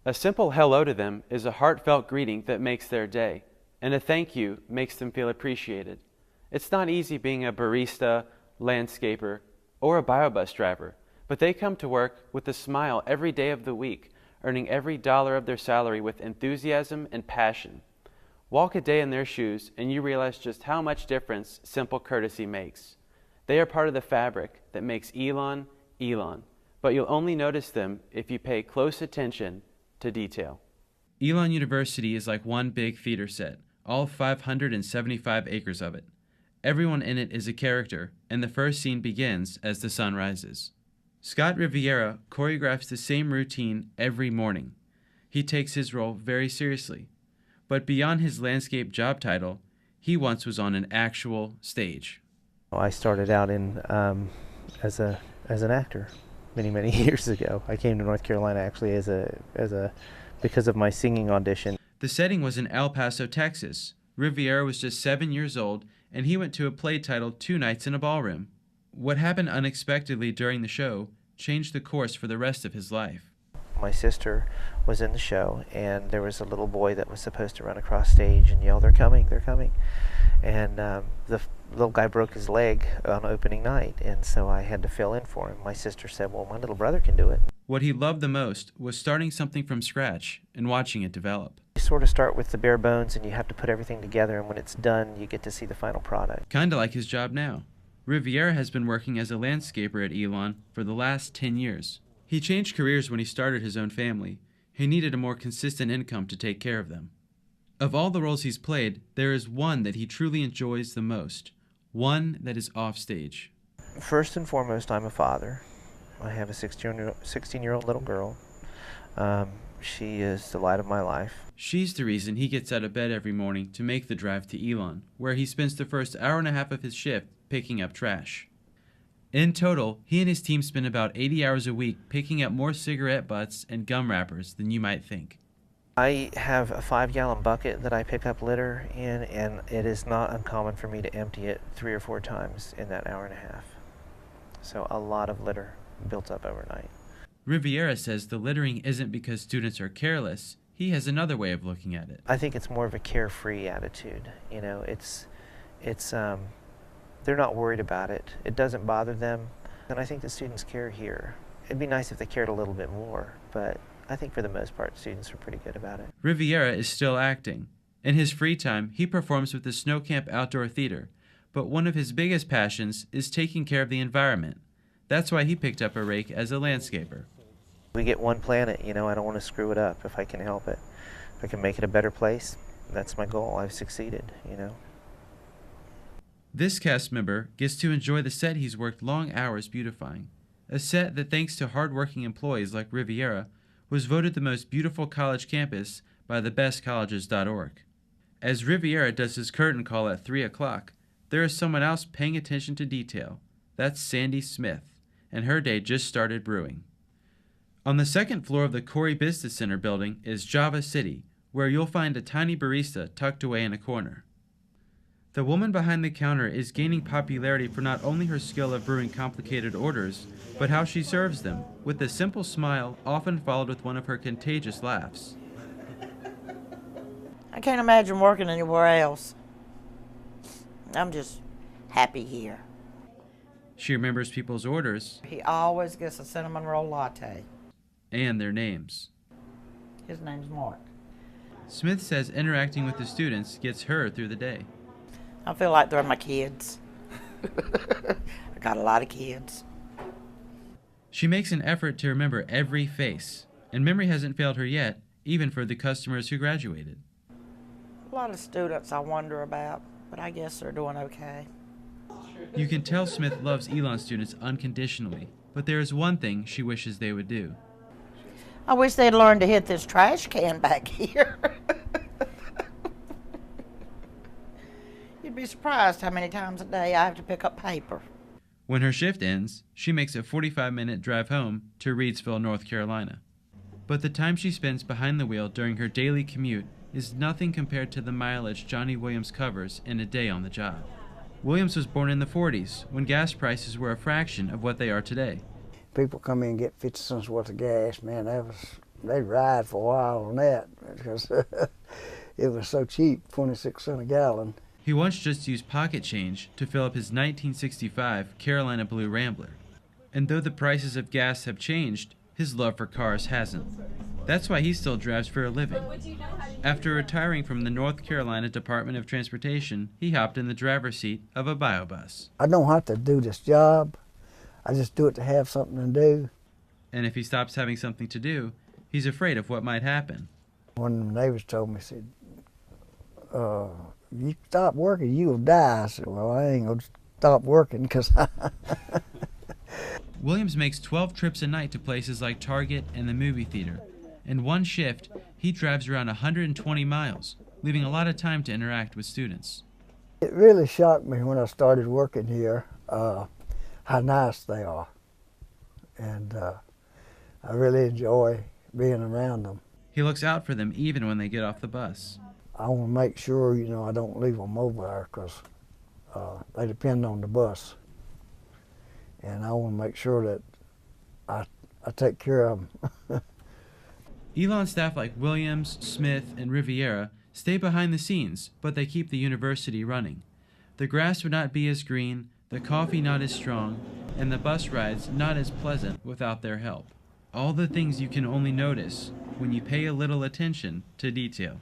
A simple hello to them is a heartfelt greeting that makes their day, and a thank you makes them feel appreciated. It's not easy being a barista, landscaper, or a biobus driver, but they come to work with a smile every day of the week, earning every dollar of their salary with enthusiasm and passion. Walk a day in their shoes and you realize just how much difference simple courtesy makes. They are part of the fabric that makes Elon, Elon, but you'll only notice them if you pay close attention to detail. Elon University is like one big theater set, all 575 acres of it. Everyone in it is a character, and the first scene begins as the sun rises. Scott Riviera choreographs the same routine every morning. He takes his role very seriously. But beyond his landscape job title, he once was on an actual stage. I started out as an actor many years ago. I came to North Carolina actually because of my singing audition. The setting was in El Paso, Texas. Riviera was just 7 years old, and he went to a play titled 2 Nights in a Ballroom. What happened unexpectedly during the show changed the course for the rest of his life. My sister was in the show, and there was a little boy that was supposed to run across stage and yell, "They're coming, they're coming." And the little guy broke his leg on opening night, and so I had to fill in for him. My sister said, "Well, my little brother can do it." What he loved the most was starting something from scratch and watching it develop. You sort of start with the bare bones, and you have to put everything together, and when it's done, you get to see the final product. Kinda like his job now. Riviera has been working as a landscaper at Elon for the last 10 years. He changed careers when he started his own family. He needed a more consistent income to take care of them. Of all the roles he's played, there is one that he truly enjoys the most, one that is offstage. First and foremost, I'm a father. I have a 16-year-old little girl. She is the light of my life. She's the reason he gets out of bed every morning to make the drive to Elon, where he spends the first hour and a half of his shift picking up trash. In total, he and his team spend about 80 hours a week picking up more cigarette butts and gum wrappers than you might think. I have a 5-gallon bucket that I pick up litter in, and it is not uncommon for me to empty it 3 or 4 times in that hour and a half. So a lot of litter built up overnight. Riviera says the littering isn't because students are careless. He has another way of looking at it. I think it's more of a carefree attitude. You know, they're not worried about it. It doesn't bother them. And I think the students care here. It'd be nice if they cared a little bit more, but I think for the most part, students are pretty good about it. Riviera is still acting. In his free time, he performs with the Snow Camp Outdoor Theater, but one of his biggest passions is taking care of the environment. That's why he picked up a rake as a landscaper. We get one planet, you know, I don't want to screw it up if I can help it. If I can make it a better place, that's my goal. I've succeeded, you know. This cast member gets to enjoy the set he's worked long hours beautifying. A set that, thanks to hard-working employees like Riviera, was voted the most beautiful college campus by thebestcolleges.org. As Riviera does his curtain call at 3 o'clock, there is someone else paying attention to detail. That's Sandy Smith, and her day just started brewing. On the second floor of the Corey Business Center building is Java City, where you'll find a tiny barista tucked away in a corner. The woman behind the counter is gaining popularity for not only her skill of brewing complicated orders, but how she serves them, with a simple smile often followed with one of her contagious laughs. I can't imagine working anywhere else. I'm just happy here. She remembers people's orders He always gets a cinnamon roll latte. and their names. His name's Mark. Smith says interacting with the students gets her through the day. I feel like they're my kids. I got a lot of kids. She makes an effort to remember every face, and memory hasn't failed her yet, even for the customers who graduated. A lot of students I wonder about, but I guess they're doing okay. You can tell Smith loves Elon students unconditionally, but there is one thing she wishes they would do. I wish they'd learn to hit this trash can back here. You'd be surprised how many times a day I have to pick up paper. When her shift ends, she makes a 45-minute drive home to Reidsville, North Carolina. But the time she spends behind the wheel during her daily commute is nothing compared to the mileage Johnny Williams covers in a day on the job. Williams was born in the 40s, when gas prices were a fraction of what they are today. People come in and get 50 cents worth of gas, man, that was they'd ride for a while on that because it was so cheap, 26 cents a gallon. He once just used pocket change to fill up his 1965 Carolina Blue Rambler. And though the prices of gas have changed, his love for cars hasn't. That's why he still drives for a living. After retiring from the North Carolina Department of Transportation, he hopped in the driver's seat of a biobus. I don't have to do this job. I just do it to have something to do. And if he stops having something to do, he's afraid of what might happen. One of the neighbors told me, said, you stop working, you'll die. I said, well, I ain't going to stop working because Williams makes 12 trips a night to places like Target and the movie theater. In one shift, he drives around 120 miles, leaving a lot of time to interact with students. It really shocked me when I started working here how nice they are. And I really enjoy being around them. He looks out for them even when they get off the bus. I want to make sure, I don't leave them over there because they depend on the bus. And I want to make sure that I take care of them. Elon staff like Williams, Smith, and Riviera stay behind the scenes, but they keep the university running. The grass would not be as green, the coffee not as strong, and the bus rides not as pleasant without their help. All the things you can only notice when you pay a little attention to detail.